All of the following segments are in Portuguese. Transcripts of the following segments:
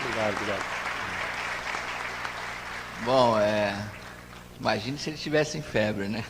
Obrigado, obrigado. Bom, imagine se ele estivesse em febre, né?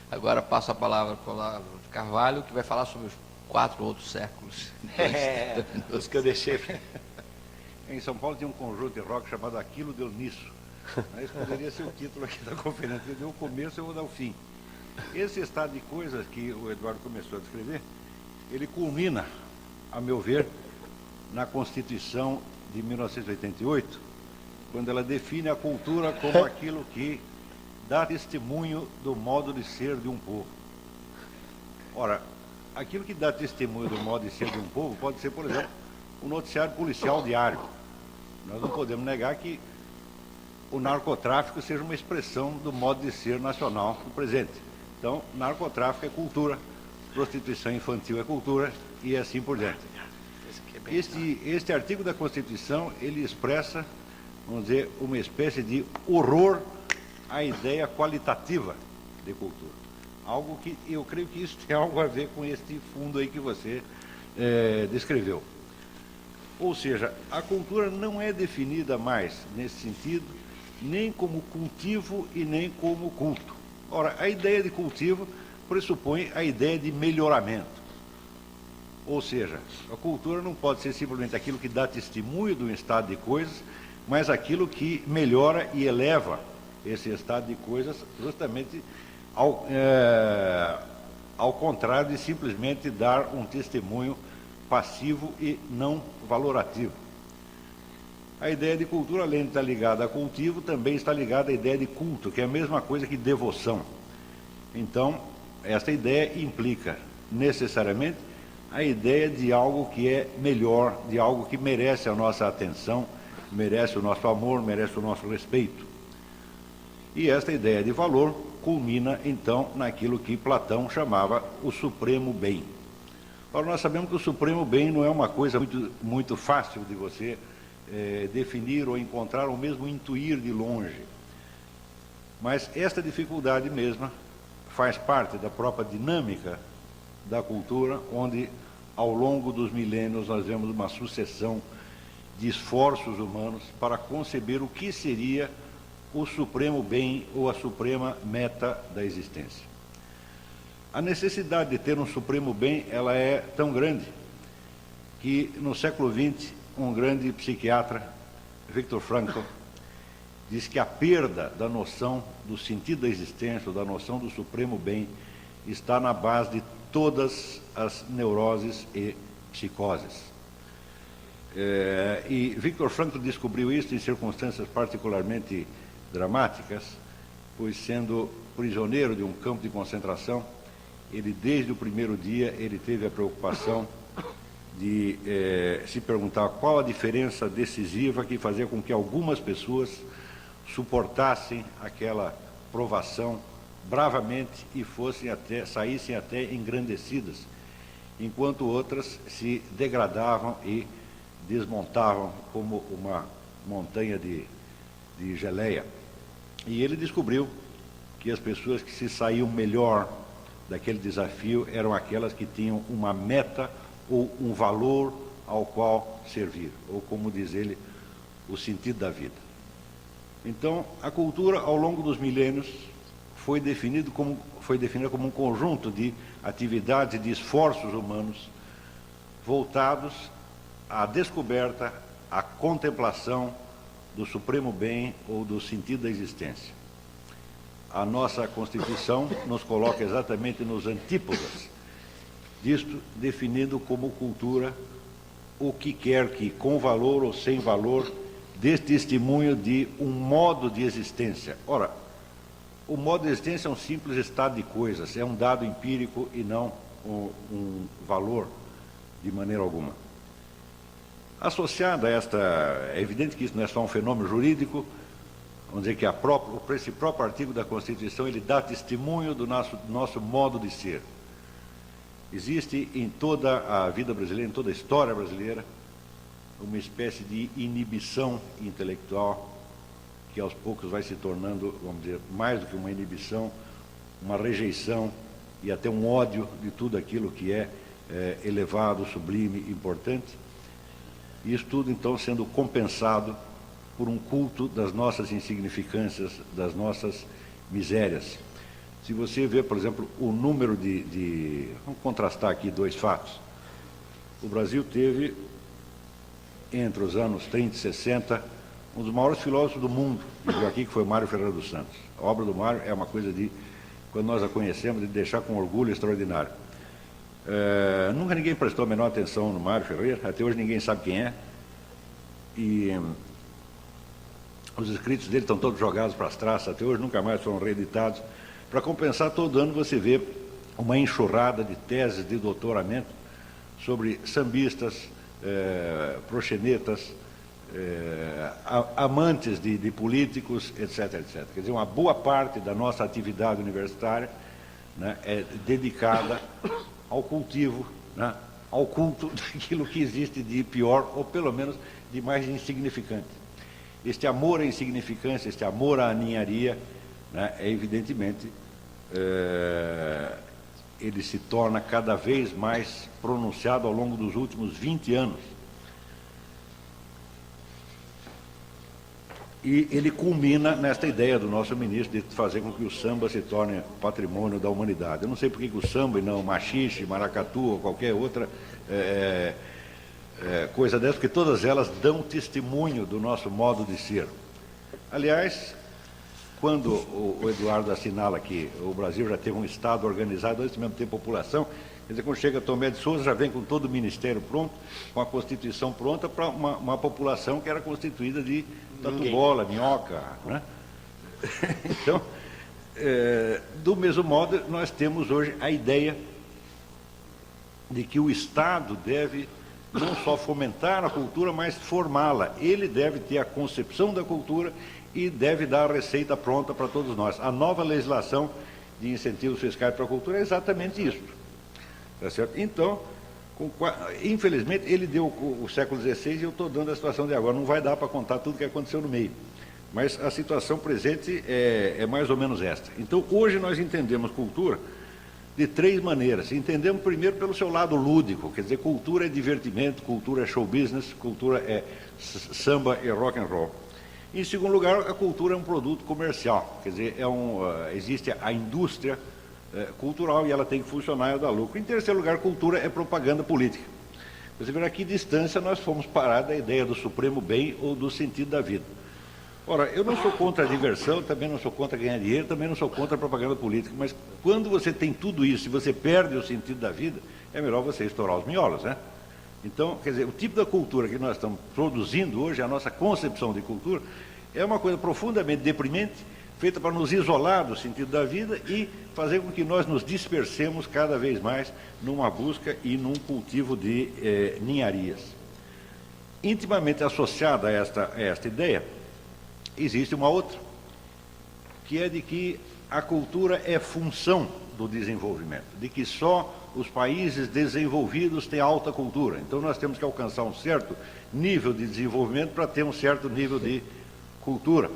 Agora passo a palavra para o Olavo de Carvalho, que vai falar sobre os 4 outros séculos. Os que eu deixei. Em São Paulo tinha um conjunto de rock chamado Aquilo Deu Nisso. Mas poderia ser o título aqui da conferência. Eu dou o começo e eu vou dar o fim. Esse estado de coisas que o Eduardo começou a descrever, ele culmina, a meu ver, na Constituição de 1988, quando ela define a cultura como aquilo que dá testemunho do modo de ser de um povo. Ora, aquilo que dá testemunho do modo de ser de um povo pode ser, por exemplo, um noticiário policial diário. Nós não podemos negar que o narcotráfico seja uma expressão do modo de ser nacional do presente. Então, narcotráfico é cultura, prostituição infantil é cultura e assim por diante. Este artigo da Constituição, ele expressa, vamos dizer, uma espécie de horror à ideia qualitativa de cultura. Algo que eu creio que isso tem algo a ver com este fundo aí que você descreveu. Ou seja, a cultura não é definida mais, nesse sentido, nem como cultivo e nem como culto. Ora, a ideia de cultivo pressupõe a ideia de melhoramento. Ou seja, a cultura não pode ser simplesmente aquilo que dá testemunho de um estado de coisas, mas aquilo que melhora e eleva esse estado de coisas justamente ao contrário de simplesmente dar um testemunho passivo e não valorativo. A ideia de cultura, além de estar ligada a cultivo, também está ligada à ideia de culto, que é a mesma coisa que devoção. Então, essa ideia implica necessariamente a ideia de algo que é melhor, de algo que merece a nossa atenção, merece o nosso amor, merece o nosso respeito. E esta ideia de valor culmina, então, naquilo que Platão chamava o supremo bem. Agora, nós sabemos que o supremo bem não é uma coisa muito fácil de você definir ou encontrar, ou mesmo intuir de longe. Mas esta dificuldade mesma faz parte da própria dinâmica da cultura, onde, ao longo dos milênios, nós vemos uma sucessão de esforços humanos para conceber o que seria o supremo bem ou a suprema meta da existência. A necessidade de ter um supremo bem, ela é tão grande que no século XX, um grande psiquiatra, Viktor Frankl, diz que a perda da noção do sentido da existência, ou da noção do supremo bem, está na base de todas as neuroses e psicoses. E Viktor Frankl descobriu isso em circunstâncias particularmente dramáticas, pois, sendo prisioneiro de um campo de concentração, ele, desde o primeiro dia, ele teve a preocupação de se perguntar qual a diferença decisiva que fazia com que algumas pessoas suportassem aquela provação bravamente e saíssem até engrandecidas, enquanto outras se degradavam e desmontavam como uma montanha de geleia. E ele descobriu que as pessoas que se saíam melhor daquele desafio eram aquelas que tinham uma meta ou um valor ao qual servir, ou, como diz ele, o sentido da vida. Então, a cultura, ao longo dos milênios, foi definida como um conjunto de atividades e de esforços humanos voltados à descoberta, à contemplação do supremo bem ou do sentido da existência. A nossa Constituição nos coloca exatamente nos antípodas disto, definindo como cultura o que quer que, com valor ou sem valor, dê testemunho de um modo de existência. Ora, o modo de existência é um simples estado de coisas, é um dado empírico e não um valor de maneira alguma. Associado a esta, é evidente que isso não é só um fenômeno jurídico, vamos dizer que esse próprio artigo da Constituição, ele dá testemunho do nosso modo de ser. Existe em toda a vida brasileira, em toda a história brasileira, uma espécie de inibição intelectual que aos poucos vai se tornando, vamos dizer, mais do que uma inibição, uma rejeição e até um ódio de tudo aquilo que é elevado, sublime, importante. E isso tudo, então, sendo compensado por um culto das nossas insignificâncias, das nossas misérias. Se você vê, por exemplo, o número Vamos contrastar aqui dois fatos. O Brasil teve, entre os anos 30 e 60, um dos maiores filósofos do mundo, e aqui que foi Mário Ferreira dos Santos. A obra do Mário é uma coisa de, quando nós a conhecemos, de deixar com orgulho extraordinário. Nunca ninguém prestou a menor atenção no Mário Ferreira, até hoje ninguém sabe quem é, e os escritos dele estão todos jogados para as traças, até hoje nunca mais foram reeditados. Para compensar, todo ano você vê uma enxurrada de teses de doutoramento sobre sambistas, proxenetas, amantes de políticos, etc, etc. Quer dizer, uma boa parte da nossa atividade universitária, né, é dedicada ao cultivo, né, ao culto daquilo que existe de pior, ou pelo menos de mais insignificante. Este amor à insignificância, este amor à ninharia, né, evidentemente, ele se torna cada vez mais pronunciado ao longo dos últimos 20 anos. E ele culmina nesta ideia do nosso ministro de fazer com que o samba se torne patrimônio da humanidade. Eu não sei por que o samba e não machixe, maracatu ou qualquer outra coisa dessa, porque todas elas dão testemunho do nosso modo de ser. Aliás, quando o Eduardo assinala que o Brasil já teve um Estado organizado, antes mesmo ter população, quer dizer, quando chega Tomé de Souza, já vem com todo o ministério pronto, com a Constituição pronta para uma população que era constituída de tatu-bola, minhoca, né? Então, do mesmo modo, nós temos hoje a ideia de que o Estado deve não só fomentar a cultura, mas formá-la. Ele deve ter a concepção da cultura e deve dar a receita pronta para todos nós. A nova legislação de incentivos fiscais para a cultura é exatamente isso. Tá certo? Então, infelizmente, ele deu o século XVI e eu estou dando a situação de agora. Não vai dar para contar tudo o que aconteceu no meio. Mas a situação presente é mais ou menos esta. Então, hoje nós entendemos cultura de três maneiras. Entendemos primeiro pelo seu lado lúdico, quer dizer, cultura é divertimento, cultura é show business, cultura é samba e rock and roll. Em segundo lugar, a cultura é um produto comercial, quer dizer, existe a indústria cultural e ela tem que funcionar e dar lucro. Em terceiro lugar, cultura é propaganda política. Você vê a que distância nós fomos parar da ideia do supremo bem ou do sentido da vida. Ora, eu não sou contra a diversão, também não sou contra ganhar dinheiro, também não sou contra a propaganda política, mas quando você tem tudo isso e você perde o sentido da vida, é melhor você estourar os miolos, né? Então, quer dizer, o tipo da cultura que nós estamos produzindo hoje, a nossa concepção de cultura, é uma coisa profundamente deprimente, feita para nos isolar do sentido da vida e fazer com que nós nos dispersemos cada vez mais numa busca e num cultivo de ninharias. Intimamente associada a esta ideia, existe uma outra, que é de que a cultura é função do desenvolvimento, de que só os países desenvolvidos têm alta cultura. Então nós temos que alcançar um certo nível de desenvolvimento para ter um certo nível de cultura.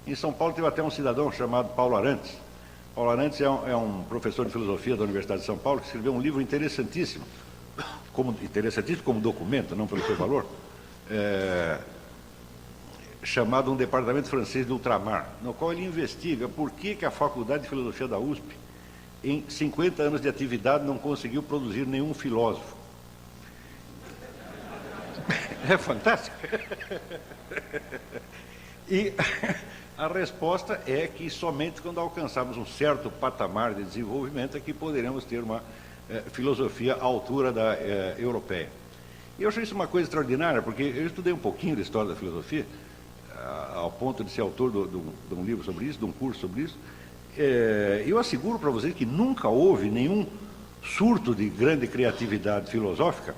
Em São Paulo teve até um cidadão chamado Paulo Arantes. Paulo Arantes é um professor de filosofia da Universidade de São Paulo que escreveu um livro interessantíssimo como documento, não pelo seu valor, chamado Um Departamento Francês do Ultramar, no qual ele investiga por que a Faculdade de Filosofia da USP, em 50 anos de atividade, não conseguiu produzir nenhum filósofo. É fantástico. E a resposta é que somente quando alcançarmos um certo patamar de desenvolvimento é que poderemos ter uma filosofia à altura da europeia. E eu acho isso uma coisa extraordinária, porque eu estudei um pouquinho da história da filosofia, ao ponto de ser autor de um livro sobre isso, de um curso sobre isso. Eu asseguro para vocês que nunca houve nenhum surto de grande criatividade filosófica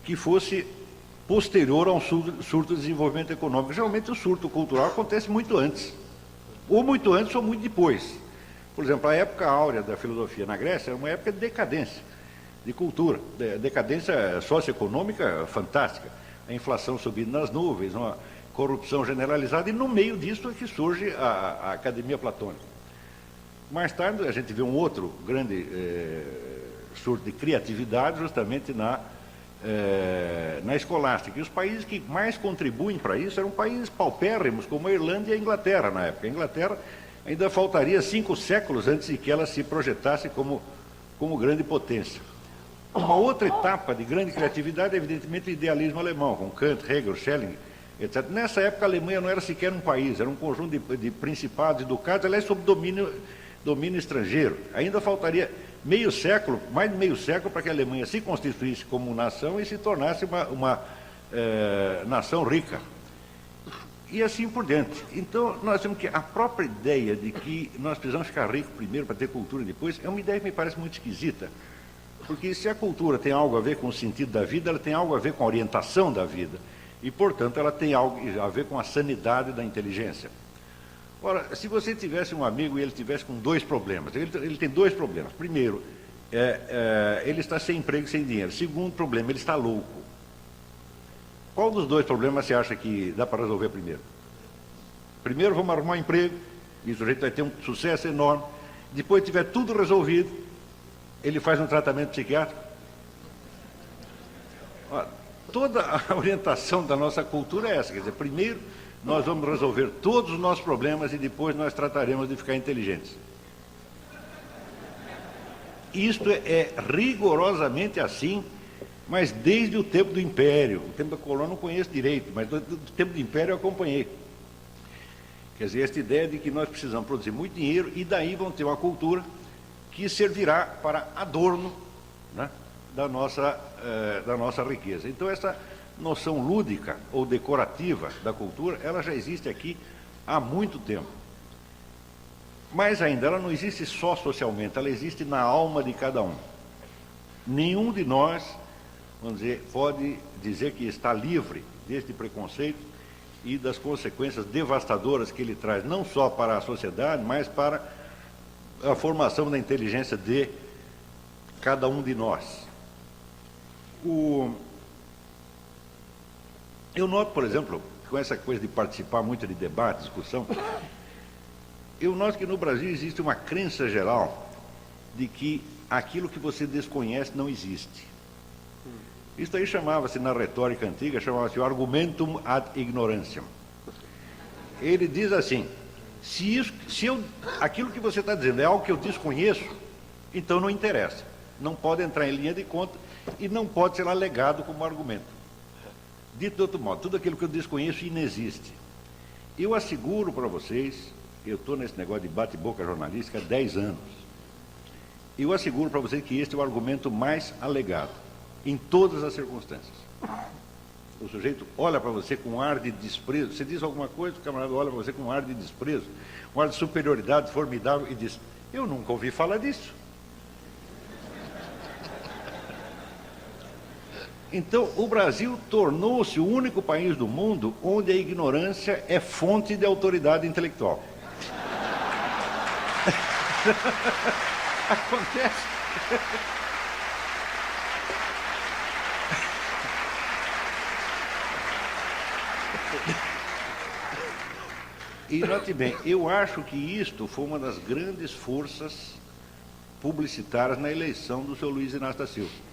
que fosse posterior a um surto de desenvolvimento econômico. Geralmente o surto cultural acontece muito antes, ou muito depois. Por exemplo, a época áurea da filosofia na Grécia era uma época de decadência, de cultura, decadência socioeconômica fantástica, a inflação subindo nas nuvens, uma corrupção generalizada, e no meio disso é que surge a Academia Platônica. Mais tarde a gente vê um outro grande surto de criatividade justamente na escolástica. E os países que mais contribuem para isso eram países paupérrimos, como a Irlanda e a Inglaterra na época. A Inglaterra ainda faltaria 5 séculos antes de que ela se projetasse como grande potência. Uma outra etapa de grande criatividade é, evidentemente, o idealismo alemão, com Kant, Hegel, Schelling, etc. Nessa época, a Alemanha não era sequer um país, era um conjunto de principados e ducados, aliás, sob domínio estrangeiro. Ainda faltaria meio século, mais de meio século, para que a Alemanha se constituísse como nação e se tornasse uma nação rica. E assim por diante. Então, nós temos que a própria ideia de que nós precisamos ficar ricos primeiro para ter cultura depois, é uma ideia que me parece muito esquisita. Porque se a cultura tem algo a ver com o sentido da vida, ela tem algo a ver com a orientação da vida. E, portanto, ela tem algo a ver com a sanidade da inteligência. Ora, se você tivesse um amigo e ele tivesse com 2 problemas, ele tem 2 problemas. Primeiro, ele está sem emprego e sem dinheiro. Segundo problema, ele está louco. Qual dos 2 problemas você acha que dá para resolver primeiro? Primeiro, vamos arrumar um emprego, e o sujeito vai ter um sucesso enorme. Depois, tiver tudo resolvido, ele faz um tratamento psiquiátrico. Toda a orientação da nossa cultura é essa, quer dizer, primeiro nós vamos resolver todos os nossos problemas e depois nós trataremos de ficar inteligentes. Isto é rigorosamente assim, mas desde o tempo do Império. O tempo da colônia não conheço direito, mas do tempo do Império eu acompanhei. Quer dizer, esta ideia de que nós precisamos produzir muito dinheiro e daí vamos ter uma cultura que servirá para adorno, né, da nossa riqueza. Então, essa noção lúdica ou decorativa da cultura, ela já existe aqui há muito tempo. Mais ainda, ela não existe só socialmente, ela existe na alma de cada um. Nenhum de nós, vamos dizer, pode dizer que está livre deste preconceito e das consequências devastadoras que ele traz, não só para a sociedade, mas para a formação da inteligência de cada um de nós. Eu noto, por exemplo, com essa coisa de participar muito de debate, discussão, eu noto que no Brasil existe uma crença geral de que aquilo que você desconhece não existe. Isso aí chamava-se, na retórica antiga, chamava-se o argumentum ad ignorantiam. Ele diz assim: aquilo que você está dizendo é algo que eu desconheço, então não interessa. Não pode entrar em linha de conta e não pode ser alegado como argumento. Dito de outro modo, tudo aquilo que eu desconheço inexiste. Eu asseguro para vocês, eu estou nesse negócio de bate-boca jornalística há 10 anos. Eu asseguro para vocês que este é o argumento mais alegado, em todas as circunstâncias. O sujeito olha para você com um ar de desprezo. Você diz alguma coisa, o camarada olha para você com um ar de desprezo, um ar de superioridade formidável e diz: eu nunca ouvi falar disso. Então, o Brasil tornou-se o único país do mundo onde a ignorância é fonte de autoridade intelectual. Acontece. E note bem, eu acho que isto foi uma das grandes forças publicitárias na eleição do seu Luiz Inácio da Silva.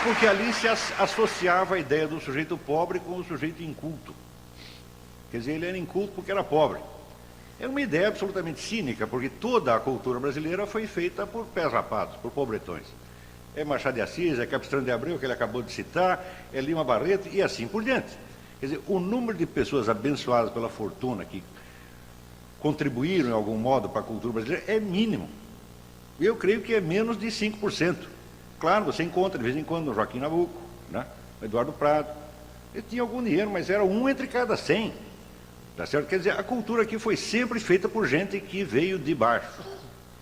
Porque ali se associava a ideia do sujeito pobre com o sujeito inculto. Quer dizer, ele era inculto porque era pobre. É uma ideia absolutamente cínica, porque toda a cultura brasileira foi feita por pés rapados, por pobretões. É Machado de Assis, é Capistrano de Abreu, que ele acabou de citar, é Lima Barreto e assim por diante. Quer dizer, o número de pessoas abençoadas pela fortuna que contribuíram em algum modo para a cultura brasileira é mínimo. Eu creio que é menos de 5%. Claro, você encontra de vez em quando o Joaquim Nabuco, né? O Eduardo Prado. Ele tinha algum dinheiro, mas era um entre cada 100. Tá certo? Quer dizer, a cultura aqui foi sempre feita por gente que veio de baixo.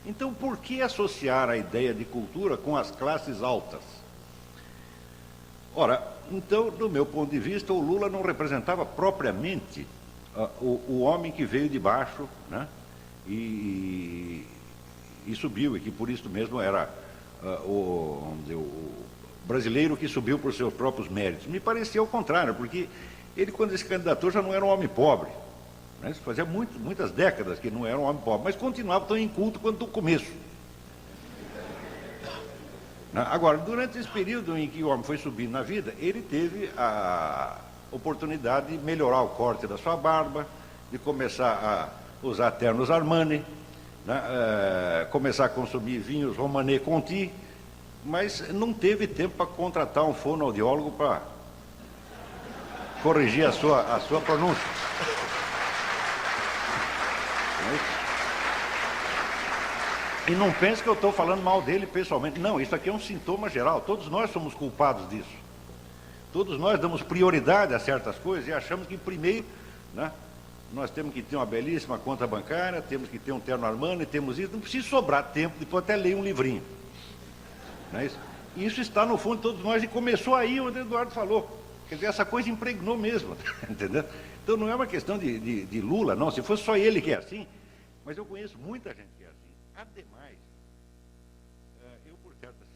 Então, por que associar a ideia de cultura com as classes altas? Ora, então, do meu ponto de vista, o Lula não representava propriamente o homem que veio de baixo, né? E subiu, e que por isso mesmo era vamos dizer, o brasileiro que subiu por seus próprios méritos. Me parecia ao contrário, porque ele, quando se candidatou, já não era um homem pobre. Né? Isso fazia muitas décadas que não era um homem pobre, mas continuava tão inculto quanto no começo. Agora, durante esse período em que o homem foi subindo na vida, ele teve a oportunidade de melhorar o corte da sua barba, de começar a usar ternos Armani, né? Começar a consumir vinhos Romanée Conti, mas não teve tempo para contratar um fonoaudiólogo para corrigir a sua pronúncia. E não pense que eu estou falando mal dele pessoalmente. Não, isso aqui é um sintoma geral. Todos nós somos culpados disso. Todos nós damos prioridade a certas coisas e achamos que primeiro, né, nós temos que ter uma belíssima conta bancária, temos que ter um terno Armani, temos isso. Não precisa sobrar tempo, depois até ler um livrinho. Não é isso? E isso está no fundo de todos nós e começou aí onde o Eduardo falou. Quer dizer, essa coisa impregnou mesmo. Entendeu? Então não é uma questão de Lula, não. Se fosse só ele que é assim, mas eu conheço muita gente que é assim. Ademais, eu por certas